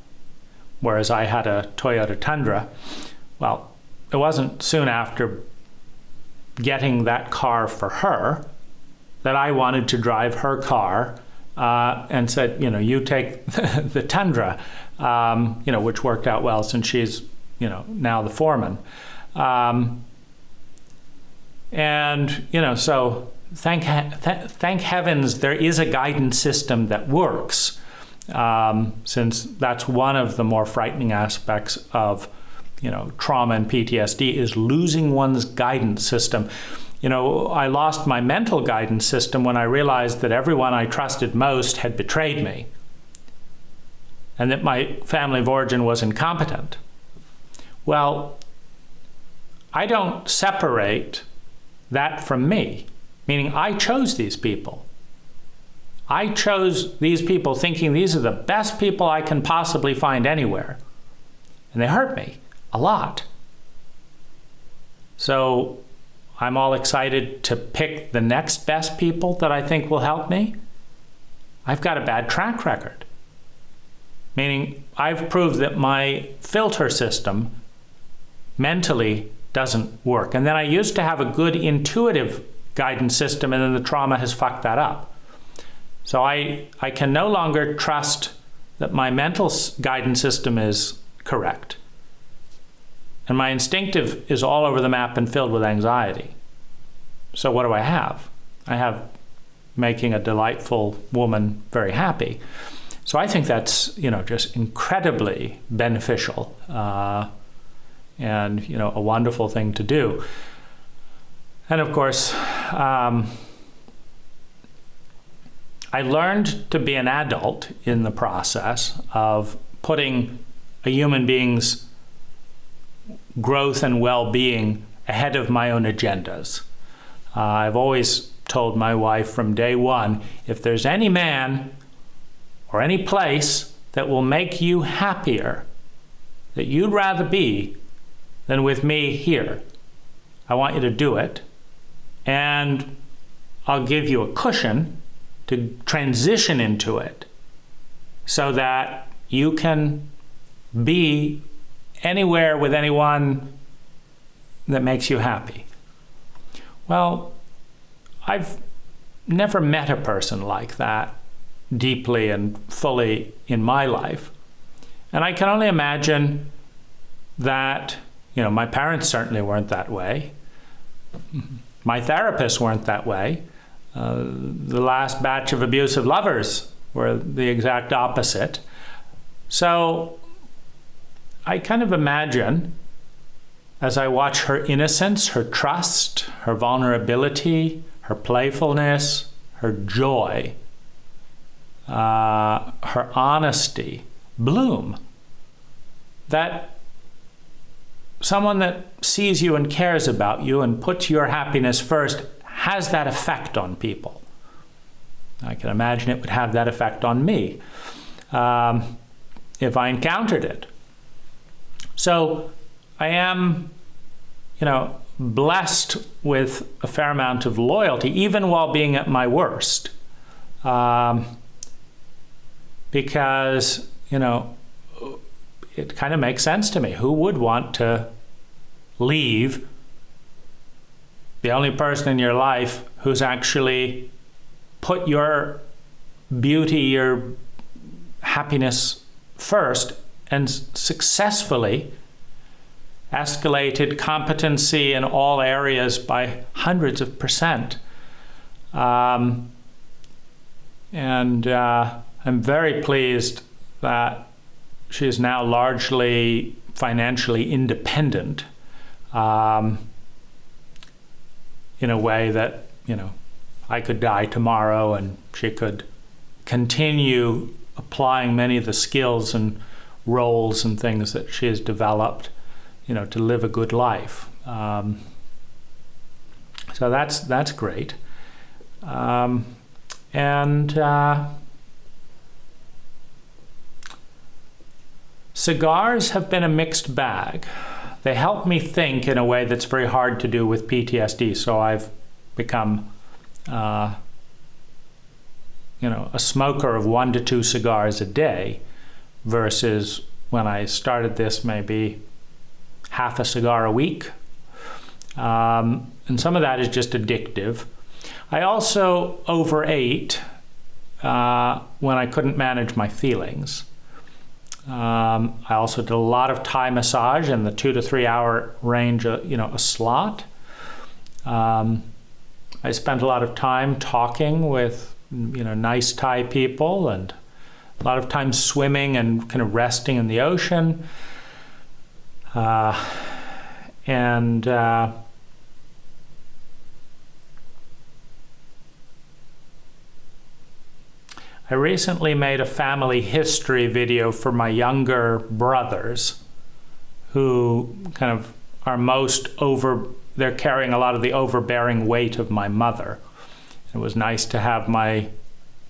whereas I had a Toyota Tundra. Well, it wasn't soon after getting that car for her that I wanted to drive her car and said, you take the Tundra, which worked out well since she's, now the foreman. So thank heavens there is a guidance system that works, since that's one of the more frightening aspects of trauma and PTSD is losing one's guidance system. I lost my mental guidance system when I realized that everyone I trusted most had betrayed me and that my family of origin was incompetent. Well, I don't separate that from me, meaning I chose these people. I chose these people thinking these are the best people I can possibly find anywhere. And they hurt me a lot. So I'm all excited to pick the next best people that I think will help me. I've got a bad track record, meaning I've proved that my filter system mentally doesn't work. And then I used to have a good intuitive guidance system, and then the trauma has fucked that up. So I can no longer trust that my mental guidance system is correct. And my instinctive is all over the map and filled with anxiety. So what do I have? I have making a delightful woman very happy. So I think that's, just incredibly beneficial and, a wonderful thing to do. And of course, I learned to be an adult in the process of putting a human being's growth and well-being ahead of my own agendas. I've always told my wife from day one, if there's any man or any place that will make you happier, that you'd rather be than with me here, I want you to do it. And I'll give you a cushion to transition into it so that you can be anywhere with anyone that makes you happy. Well, I've never met a person like that deeply and fully in my life. And I can only imagine that, you know, my parents certainly weren't that way. My therapists weren't that way. The last batch of abusive lovers were the exact opposite. So I kind of imagine, as I watch her innocence, her trust, her vulnerability, her playfulness, her joy, her honesty bloom, that someone that sees you and cares about you and puts your happiness first has that effect on people. I can imagine it would have that effect on me if I encountered it. So I am, you know, blessed with a fair amount of loyalty, even while being at my worst. Because, you know, it kind of makes sense to me. Who would want to leave the only person in your life who's actually put your beauty, your happiness first, and successfully escalated competency in all areas by hundreds of percent. And I'm very pleased that she is now largely financially independent, in a way that, you know, I could die tomorrow and she could continue applying many of the skills and roles and things that she has developed, you know, to live a good life. So that's great. Cigars have been a mixed bag. They help me think in a way that's very hard to do with PTSD. So I've become, you know, a smoker of 1 to 2 cigars a day, versus when I started this, maybe half a cigar a week. And some of that is just addictive. I also overate when I couldn't manage my feelings. I also did a lot of Thai massage in the 2 to 3 hour range, you know, a slot. I spent a lot of time talking with, you know, nice Thai people, and a lot of time swimming and kind of resting in the ocean. I recently made a family history video for my younger brothers, who kind of are they're carrying a lot of the overbearing weight of my mother. It was nice to have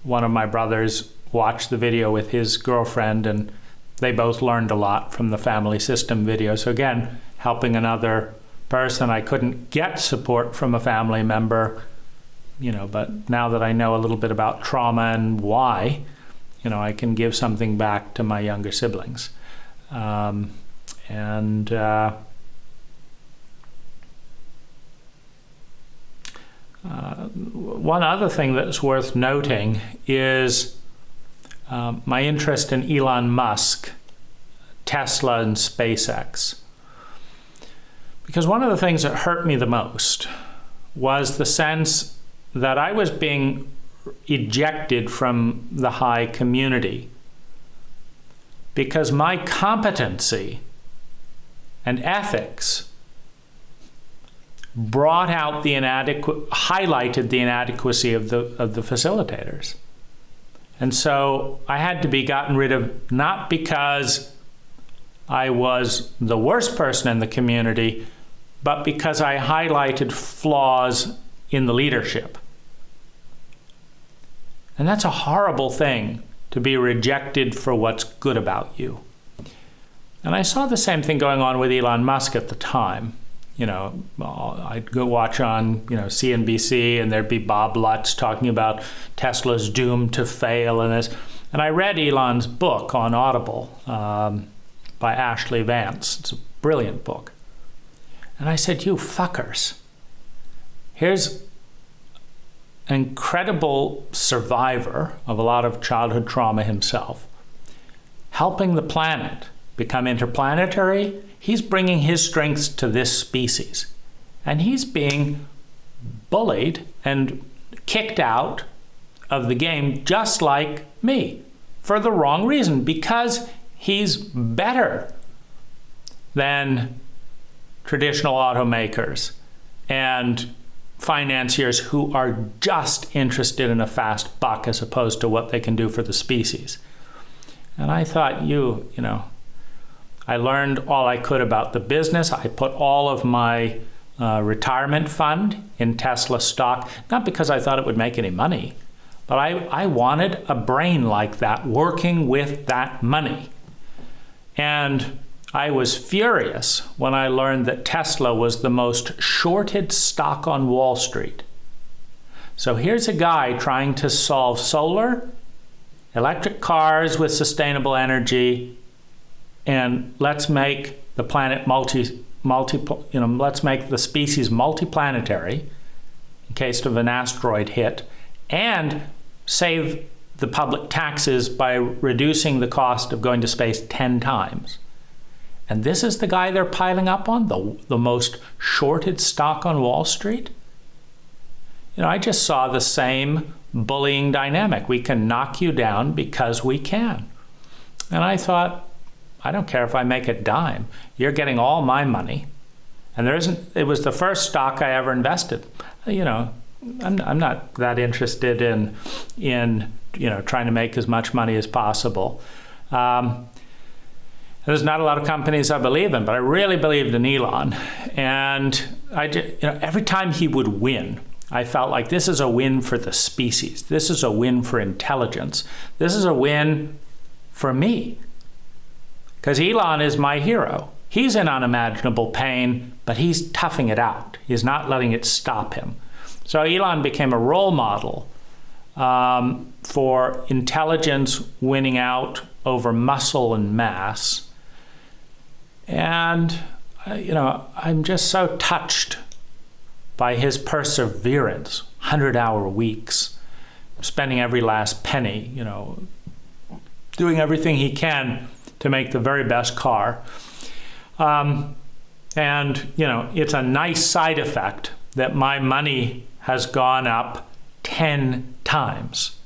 one of my brothers watch the video with his girlfriend, and they both learned a lot from the family system video. So again, helping another person. I couldn't get support from a family member, you know, but now that I know a little bit about trauma and why, you know, I can give something back to my younger siblings. One other thing that's worth noting is my interest in Elon Musk, Tesla, and SpaceX. Because one of the things that hurt me the most was the sense that I was being ejected from the high community because my competency and ethics highlighted the inadequacy of the facilitators. And so I had to be gotten rid of, not because I was the worst person in the community, but because I highlighted flaws in the leadership. And that's a horrible thing, to be rejected for what's good about you. And I saw the same thing going on with Elon Musk at the time. You know, I'd go watch on, you know, CNBC, and there'd be Bob Lutz talking about Tesla's doomed to fail and this. And I read Elon's book on Audible by Ashley Vance. It's a brilliant book. And I said, you fuckers, here's incredible survivor of a lot of childhood trauma himself, helping the planet become interplanetary. He's bringing his strengths to this species. And he's being bullied and kicked out of the game just like me for the wrong reason, because he's better than traditional automakers and financiers who are just interested in a fast buck as opposed to what they can do for the species. And I thought, you know, I learned all I could about the business. I put all of my retirement fund in Tesla stock, not because I thought it would make any money, but I wanted a brain like that working with that money. And I was furious when I learned that Tesla was the most shorted stock on Wall Street. So here's a guy trying to solve solar, electric cars with sustainable energy, and let's make the planet let's make the species multiplanetary in case of an asteroid hit, and save the public taxes by reducing the cost of going to space 10 times. And this is the guy they're piling up on, the most shorted stock on Wall Street? You know, I just saw the same bullying dynamic. We can knock you down because we can. And I thought, I don't care if I make a dime. You're getting all my money. And it was the first stock I ever invested. You know, I'm not that interested in trying to make as much money as possible. There's not a lot of companies I believe in, but I really believed in Elon. And every time he would win, I felt like this is a win for the species. This is a win for intelligence. This is a win for me. Because Elon is my hero. He's in unimaginable pain, but he's toughing it out. He's not letting it stop him. So Elon became a role model for intelligence winning out over muscle and mass. And, I'm just so touched by his perseverance, 100-hour weeks, spending every last penny, doing everything he can to make the very best car. And, it's a nice side effect that my money has gone up 10 times.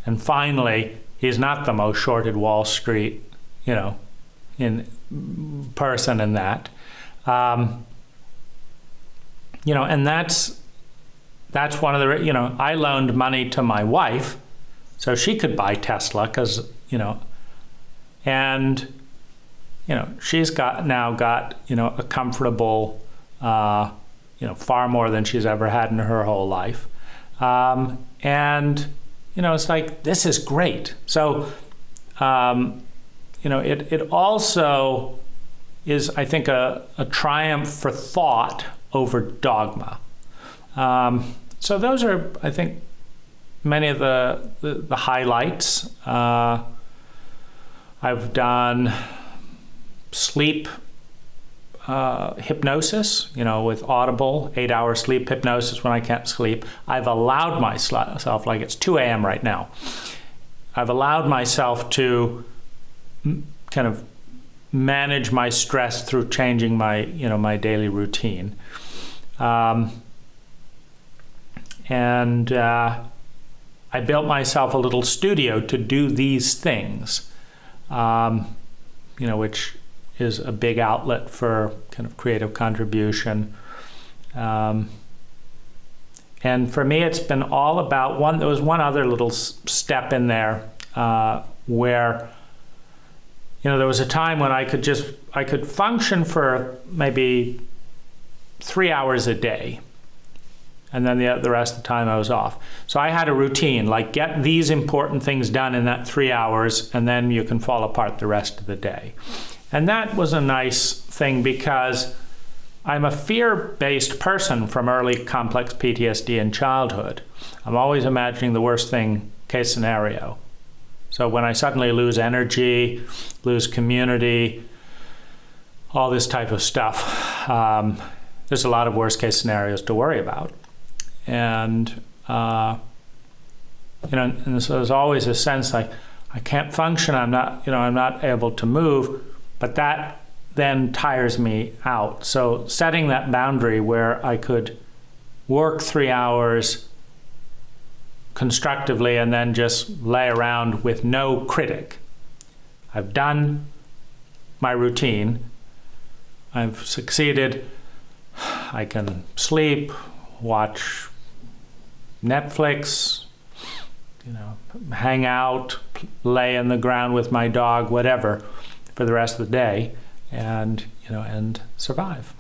And finally, he's not the most shorted Wall Street, in person in that. And that's one of the, I loaned money to my wife so she could buy Tesla because, and, she's now got, a comfortable, far more than she's ever had in her whole life. And, it's like, this is great. So, it also is, I think, a triumph for thought over dogma. So those are, I think, many of the highlights. I've done sleep hypnosis, with audible 8-hour sleep hypnosis when I can't sleep. I've allowed myself, like it's 2 a.m. right now, I've allowed myself to kind of manage my stress through changing my, my daily routine. And I built myself a little studio to do these things, which is a big outlet for kind of creative contribution. And for me, it's been all about there was one other little step in there where, there was a time when I could function for maybe 3 hours a day. And then the rest of the time I was off. So I had a routine, like get these important things done in that 3 hours, and then you can fall apart the rest of the day. And that was a nice thing because I'm a fear-based person from early complex PTSD in childhood. I'm always imagining the worst case scenario. So when I suddenly lose energy, lose community, all this type of stuff, there's a lot of worst case scenarios to worry about. And and so there's always a sense like I can't function. I'm not able to move, but that then tires me out. So setting that boundary where I could work 3 hours constructively and then just lay around with no critic. I've done my routine. I've succeeded. I can sleep, watch Netflix, hang out, lay in the ground with my dog, whatever, for the rest of the day, and survive.